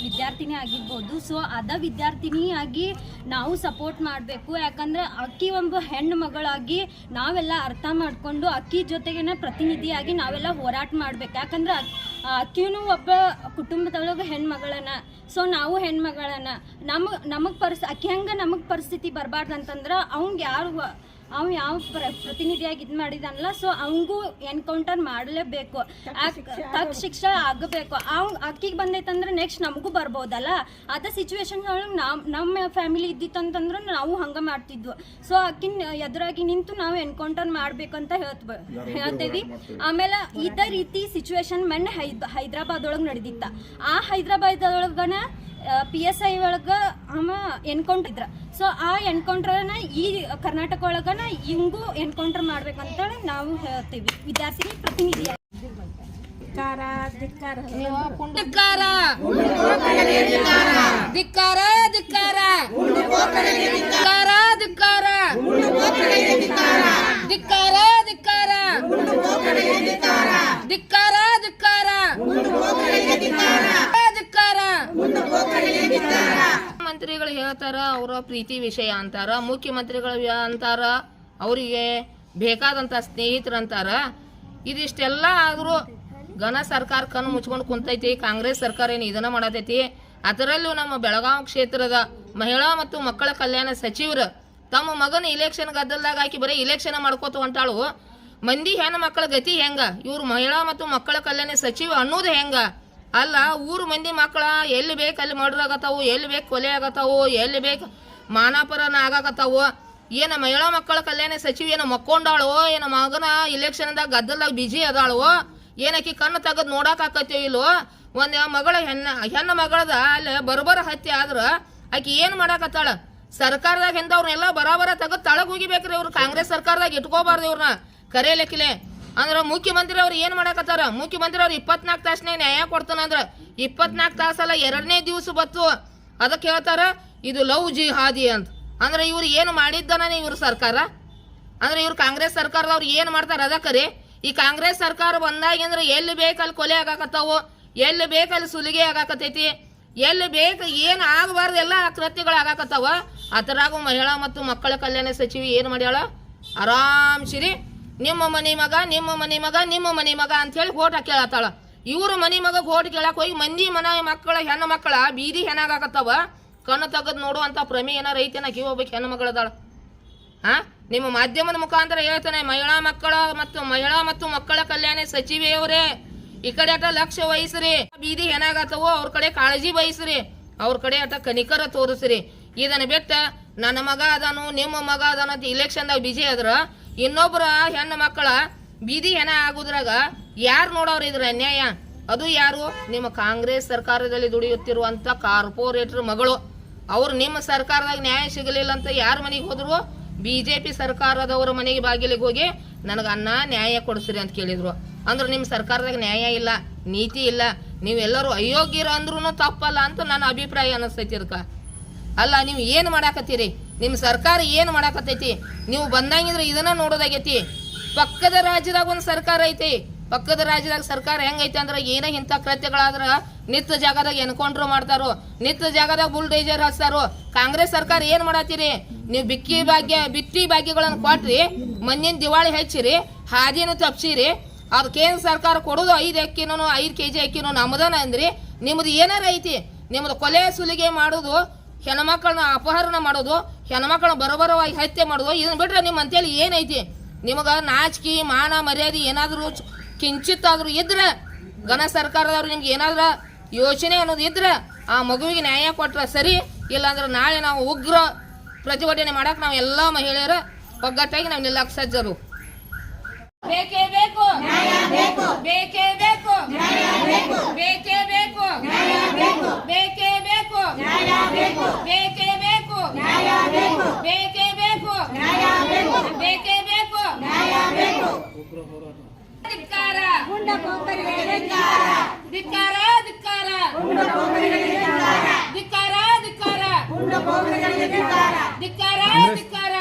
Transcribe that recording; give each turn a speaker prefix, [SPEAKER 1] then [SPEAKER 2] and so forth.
[SPEAKER 1] ವಿದ್ಯಾರ್ಥಿನಿ ಆಗಿರ್ಬೋದು. ಸೊ ಅದ ವಿದ್ಯಾರ್ಥಿನಿಯಾಗಿ ನಾವು ಸಪೋರ್ಟ್ ಮಾಡಬೇಕು. ಯಾಕಂದರೆ ಅಕ್ಕಿ ಒಂದು ಹೆಣ್ಣು ಮಗಳಾಗಿ ನಾವೆಲ್ಲ ಅರ್ಥ ಮಾಡಿಕೊಂಡು ಅಕ್ಕಿ ಜೊತೆಗೇನೆ ಪ್ರತಿನಿಧಿಯಾಗಿ ನಾವೆಲ್ಲ ಹೋರಾಟ ಮಾಡ್ಬೇಕು. ಯಾಕಂದ್ರೆ ಅಕ್ಕಿನೂ ಒಬ್ಬ ಕುಟುಂಬದೊಳಗೆ ಹೆಣ್ಮಗಳನ್ನ. ಸೊ ನಾವು ಹೆಣ್ಮಗಳನ್ನ ನಮಗೆ ಅಕ್ಕಿ ಹಂಗೆ ನಮಗೆ ಪರಿಸ್ಥಿತಿ ಬರಬಾರ್ದು ಅಂತಂದ್ರೆ ಅವ್ನಿಗೆ ಅವ್ ಯಾವ ಪ್ರತಿನಿಧಿಯಾಗಿ ಇದು ಮಾಡಿದನಲ್ಲ, ಸೊ ಅವಂಗೂ ಎನ್ಕೌಂಟರ್ ಮಾಡಲೇಬೇಕು, ತಕ್ಕ ಶಿಕ್ಷೆ ಆಗಬೇಕು. ಅಕ್ಕಿಗೆ ಬಂದೈತಂದ್ರೆ ನೆಕ್ಸ್ಟ್ ನಮಗೂ ಬರ್ಬೋದಲ್ಲ. ಅದ ಸಿಚುವೇಶನ್ ಒಳಗೆ ನಮ್ಮ ಫ್ಯಾಮಿಲಿ ಇದ್ದಿತ್ತಂತಂದ್ರೆ ನಾವು ಹಂಗೆ ಮಾಡ್ತಿದ್ವು. ಸೊ ಅಕ್ಕಿನ ಎದುರಾಗಿ ನಿಂತು ನಾವು ಎನ್ಕೌಂಟರ್ ಮಾಡ್ಬೇಕಂತ ಹೇಳ್ತೇವಿ. ಆಮೇಲೆ ಇದೇ ರೀತಿ ಸಿಚುವೇಶನ್ ಮೊನ್ನೆ ಹೈದ್ರಾಬಾದ್ ಒಳಗೆ ನಡೆದಿತ್ತ. ಆ ಹೈದ್ರಾಬಾದ್ ಒಳಗನ PSI ಒಳಗೆ ಎನ್ಕೌಂಟರ್ ಇದ್ರ. ಸೊ ಆ ಎನ್ಕೌಂಟರ್ನ ಈ ಕರ್ನಾಟಕ ಒಳಗನ ಹಿಂಗೂ ಎನ್ಕೌಂಟರ್ ಮಾಡ್ಬೇಕಂತೇಳಿ ನಾವು ಹೇಳ್ತೀವಿ ವಿದ್ಯಾರ್ಥಿ ಪ್ರತಿನಿಧಿ.
[SPEAKER 2] ಮಂತ್ರಿಗಳು ಹೇಳ್ತಾರ ಅವರ ಪ್ರೀತಿ ವಿಷಯ ಅಂತಾರ, ಮುಖ್ಯಮಂತ್ರಿಗಳು ಅಂತಾರ ಅವರಿಗೆ ಬೇಕಾದಂತ ಸ್ನೇಹಿತರು ಅಂತಾರ. ಇದಿಷ್ಟೆಲ್ಲ ಆದ್ರೂ ಘನ ಸರ್ಕಾರ ಕಣ್ಣು ಮುಚ್ಕೊಂಡು ಕುಂತೈತಿ. ಕಾಂಗ್ರೆಸ್ ಸರ್ಕಾರ ಏನು ಇದನ್ನ ಮಾಡತೈತಿ. ಅದರಲ್ಲೂ ನಮ್ಮ ಬೆಳಗಾವಿ ಕ್ಷೇತ್ರದ ಮಹಿಳಾ ಮತ್ತು ಮಕ್ಕಳ ಕಲ್ಯಾಣ ಸಚಿವರು ತಮ್ಮ ಮಗನ ಇಲೆಕ್ಷನ್ ಗದ್ದಲ್ದಾಗ ಹಾಕಿ ಬರೀ ಇಲೆಕ್ಷನ್ ಮಾಡ್ಕೋತ ಹೊಂಟಾಳು. ಮಂದಿ ಹೆಣ್ಣು ಮಕ್ಕಳ ಗತಿ ಹೆಂಗ? ಇವ್ರು ಮಹಿಳಾ ಮತ್ತು ಮಕ್ಕಳ ಕಲ್ಯಾಣ ಸಚಿವ ಅನ್ನೋದು ಹೆಂಗ? ಅಲ್ಲ, ಊರು ಮಂದಿ ಮಕ್ಕಳ ಎಲ್ಲಿ ಬೇಕು ಅಲ್ಲಿ ಮರ್ಡರ್ ಆಗತ್ತಾವು, ಎಲ್ಲಿ ಬೇಕು ಕೊಲೆ ಆಗತ್ತಾವು, ಎಲ್ಲಿ ಬೇಕು ಮಾನಾಪರನ ಆಗಾಕತ್ತಾವು. ಏನು ಮಹಿಳಾ ಮಕ್ಕಳ ಕಲ್ಯಾಣ ಸಚಿವ ಏನು ಮಕ್ಕೊಂಡಾಳೋ, ಏನು ಮಗನ ಇಲೆಕ್ಷನ್ದಾಗ ಗದ್ದಲ್ದಾಗ ಬಿಜಿ ಅದಾಳೋ, ಏನಕ್ಕಿ ಕಣ್ಣು ತೆಗೆದು ನೋಡಾಕತ್ತೇವೋ ಇಲ್ಲೋ. ಒಂದು ಮಗಳ ಹೆಣ್ಣು ಮಗಳದ ಅಲ್ಲಿ ಬರಬರ ಹತ್ಯೆ ಆದ್ರ ಆಕಿ ಏನು ಮಾಡಾಕತ್ತಾಳ? ಸರ್ಕಾರದಾಗ ಹಿಂದವ್ರನ್ನೆಲ್ಲ ಬರಾಬರ ತೆಗೆದು ತಳಗ್ ಹೋಗಿಬೇಕ್ರಿ. ಇವ್ರು ಕಾಂಗ್ರೆಸ್ ಸರ್ಕಾರದಾಗ ಇಟ್ಕೋಬಾರ್ದು ಇವ್ರನ್ನ ಕರೆಯಲಿಕ್ಕಿಲೆ. ಅಂದ್ರೆ ಮುಖ್ಯಮಂತ್ರಿ ಅವ್ರು ಏನ್ ಮಾಡಾಕತ್ತಾರ? ಮುಖ್ಯಮಂತ್ರಿ ಅವ್ರು 24 ತಾಸನೇ ನ್ಯಾಯ ಕೊಡ್ತಾನಂದ್ರ 24 ತಾಸಲ್ಲ 2ನೇ ದಿವಸ ಬತ್ತು. ಅದಕ್ಕೆ ಹೇಳ್ತಾರ ಇದು ಲವ್ ಜಿಹಾದಿ ಅಂತ. ಅಂದ್ರೆ ಇವ್ರು ಏನು ಮಾಡಿದ್ದಾನೆ ಇವ್ರ ಸರ್ಕಾರ? ಅಂದ್ರೆ ಇವ್ರು ಕಾಂಗ್ರೆಸ್ ಸರ್ಕಾರದವ್ರು ಏನ್ ಮಾಡ್ತಾರ ಅದಕ್ಕರಿ? ಈ ಕಾಂಗ್ರೆಸ್ ಸರ್ಕಾರ ಬಂದಾಗಿಂದ್ರೆ ಎಲ್ಲಿ ಬೇಕಲ್ಲಿ ಕೊಲೆ ಆಗಾಕತ್ತಾವು, ಎಲ್ಲಿ ಬೇಕಲ್ಲಿ ಸುಲಿಗೆ ಆಗಾಕತೈತಿ, ಎಲ್ಲಿ ಬೇಕು ಏನು ಆಗಬಾರ್ದು ಎಲ್ಲ ಕೃತ್ಯಗಳು ಆಗಾಕತ್ತಾವ. ಅದರಾಗೂ ಮಹಿಳಾ ಮತ್ತು ಮಕ್ಕಳ ಕಲ್ಯಾಣ ಸಚಿವ ಏನು ಮಾಡ್ಯಾಳ? ಆರಾಮ್ ಸಿರಿ ನಿಮ್ಮ ಮನೆ ಮಗ, ನಿಮ್ಮ ಮನೆ ಮಗ, ನಿಮ್ಮ ಮನೆ ಮಗ ಅಂತ ಹೇಳಿ ಓಟ್ ಕೇಳತ್ತಾಳ. ಇವ್ರ ಮನೆ ಮಗ ಓಟ್ ಕೇಳಕ್ ಹೋಗಿ ಮಂದಿ ಮನೆ ಮಕ್ಕಳ ಹೆಣ್ಣು ಮಕ್ಕಳ ಬೀದಿ ಹೆಣಾಗತ್ತಾವ. ಕಣ್ಣು ತೆಗೆದು ನೋಡುವಂತ ಪ್ರಮೆ ಏನಾರ ಐತೆನ ಹೋಗ್ಬೇಕು ಹೆಣ್ಣು ಮಗಳದಾಳ. ನಿಮ್ಮ ಮಾಧ್ಯಮದ ಮುಖಾಂತರ ಹೇಳ್ತಾನೆ ಮಹಿಳಾ ಮತ್ತು ಮಕ್ಕಳ ಕಲ್ಯಾಣ ಸಚಿವೆಯವರೇ ಈ ಕಡೆ ಅಟ ಲಕ್ಷ್ಯ ವಹಿಸ್ರಿ, ಬೀದಿ ಏನಾಗತ್ತವೋ ಅವ್ರ ಕಡೆ ಕಾಳಜಿ ವಹಿಸ್ರಿ, ಅವ್ರ ಕಡೆ ಅಟ ಕನಿಕರ ತೋರಿಸ್ರಿ. ಇದನ್ನ ಬಿಟ್ಟ ನನ್ನ ಮಗ ಅದಾನು ನಿಮ್ಮ ಮಗ ಅದಾನ ಅಂತ ಇಲೆಕ್ಷನ್ದಾಗ ಬಿಜಿ ಆದ್ರ ಇನ್ನೊಬ್ರ ಹೆಣ್ಣು ಮಕ್ಕಳ ಬೀದಿ ಹೆಣ ಆಗುದ್ರಾಗ ಯಾರು ನೋಡೋರು ಇದ್ರ ಅನ್ಯಾಯ? ಅದು ಯಾರು? ನಿಮ್ಮ ಕಾಂಗ್ರೆಸ್ ಸರ್ಕಾರದಲ್ಲಿ ದುಡಿಯುತ್ತಿರುವಂತ ಕಾರ್ಪೊರೇಟರ್ ಮಗಳು. ಅವ್ರು ನಿಮ್ಮ ಸರ್ಕಾರದಾಗ ನ್ಯಾಯ ಸಿಗಲಿಲ್ಲ ಅಂತ ಯಾರ ಮನೆಗೆ ಹೋದ್ರು? BJP ಸರ್ಕಾರದವರ ಮನೆಗೆ ಬಾಗಿಲಿಗೆ ಹೋಗಿ ನನಗ ಅನ್ನ ನ್ಯಾಯ ಕೊಡಿಸ್ರಿ ಅಂತ ಕೇಳಿದ್ರು. ಅಂದ್ರೆ ನಿಮ್ಮ ಸರ್ಕಾರದಾಗ ನ್ಯಾಯ ಇಲ್ಲ, ನೀತಿ ಇಲ್ಲ, ನೀವೆಲ್ಲರೂ ಅಯೋಗ್ಯರು ಅಂದ್ರೂ ತಪ್ಪಲ್ಲ ಅಂತ ನನ್ನ ಅಭಿಪ್ರಾಯ ಅನಿಸ್ತೈತಿ. ಅದಕ್ಕ ಅಲ್ಲ, ನೀವು ಏನು ಮಾಡಾಕತ್ತೀರಿ? ನಿಮ್ಮ ಸರ್ಕಾರ ಏನು ಮಾಡಾಕತ್ತೈತಿ? ನೀವು ಬಂದಂಗಿದ್ರೆ ಇದನ್ನ ನೋಡೋದಾಗೈತಿ. ಪಕ್ಕದ ರಾಜ್ಯದಾಗ ಒಂದು ಸರ್ಕಾರ ಐತಿ. ಪಕ್ಕದ ರಾಜ್ಯದಾಗ ಸರ್ಕಾರ ಹೆಂಗೈತಿ ಅಂದ್ರೆ ಏನೇ ಇಂಥ ಕೃತ್ಯಗಳಾದ್ರ ನಿತ್ಯ ಜಾಗದಾಗ ಎನ್ಕೌಂಟ್ರ್ ಮಾಡ್ತಾರೋ, ನಿತ್ಯ ಜಾಗದಾಗ ಬುಲ್ಡೇಜರ್ ಹಚ್ತಾರೋ. ಕಾಂಗ್ರೆಸ್ ಸರ್ಕಾರ ಏನ್ ಮಾಡತ್ತೀರಿ? ನೀವು ಬಿಟ್ಟಿ ಭಾಗ್ಯಗಳನ್ನ ಕೊಟ್ರಿ, ಮಂದಿನ ದಿವಾಳಿ ಹೆಚ್ಚಿರಿ, ಹಾದಿನೂ ತಪ್ಸಿರಿ. ಅದು ಕೇಂದ್ರ ಸರ್ಕಾರ ಕೊಡೋದು 5 ಅಕ್ಕಿನೂ 5 kg ಅಕ್ಕಿನೂ ನಮ್ಮದನ ಅಂದ್ರಿ. ನಿಮ್ದು ಏನಾರ ಐತಿ? ನಿಮ್ದು ಕೊಲೆ ಸುಲಿಗೆ ಮಾಡೋದು, ಹೆಣ್ಮಕ್ಳನ್ನ ಅಪಹರಣ ಮಾಡೋದು, ಹೆಣ್ಮಕ್ಳನ್ನ ಬರೋಬರವಾಗಿ ಹತ್ಯೆ ಮಾಡೋದು, ಇದನ್ನ ಬಿಟ್ರೆ ನಿಮ್ಮ ಅಂತೇಳಿ ಏನೈತಿ? ನಿಮಗ ನಾಚಿಕೆ ಮಾನ ಮರ್ಯಾದೆ ಏನಾದರೂ ಕಿಂಚಿತ್ತಾದ್ರೂ ಇದ್ರ ಘನ ಸರ್ಕಾರದವ್ರು ನಿಮ್ಗೆ ಏನಾದ್ರ ಯೋಚನೆ ಅನ್ನೋದು ಇದ್ರ ಆ ಮಗುವಿಗೆ ನ್ಯಾಯ ಕೊಟ್ರ ಸರಿ. ಇಲ್ಲಾಂದ್ರೆ ನಾಳೆ ನಾವು ಉಗ್ರ ಪ್ರತಿಭಟನೆ ಮಾಡಕ್ ನಾವು ಎಲ್ಲಾ ಮಹಿಳೆಯರ ಒಗ್ಗಟ್ಟಾಗಿ ನಾವು ನಿಲ್ಲಕ್ಕೆ ಸಜ್ಜರು. ಬೇಕೇ ಬೇಕು, ಬೇಕೇ ಬೇಕು, ಬೇಕೇ ಬೇಕು, ಬೇಕೇ ಬೇಕು, ಬೇಕೇ ಬೇಕು, ಬೇಕೇ ಬೇಕು, ಬೇಕೇ ಬೇಕು. ಧಿಕ್ಕಾರ, ಧಿಕ್ಕಾರ, ಧಿಕ್ಕಾರ, ಧಿಕ್ಕಾರ, ಧಿಕ್ಕಾರ, ಧಿಕ್ಕಾರ, ಧಿಕ್ಕಾರ.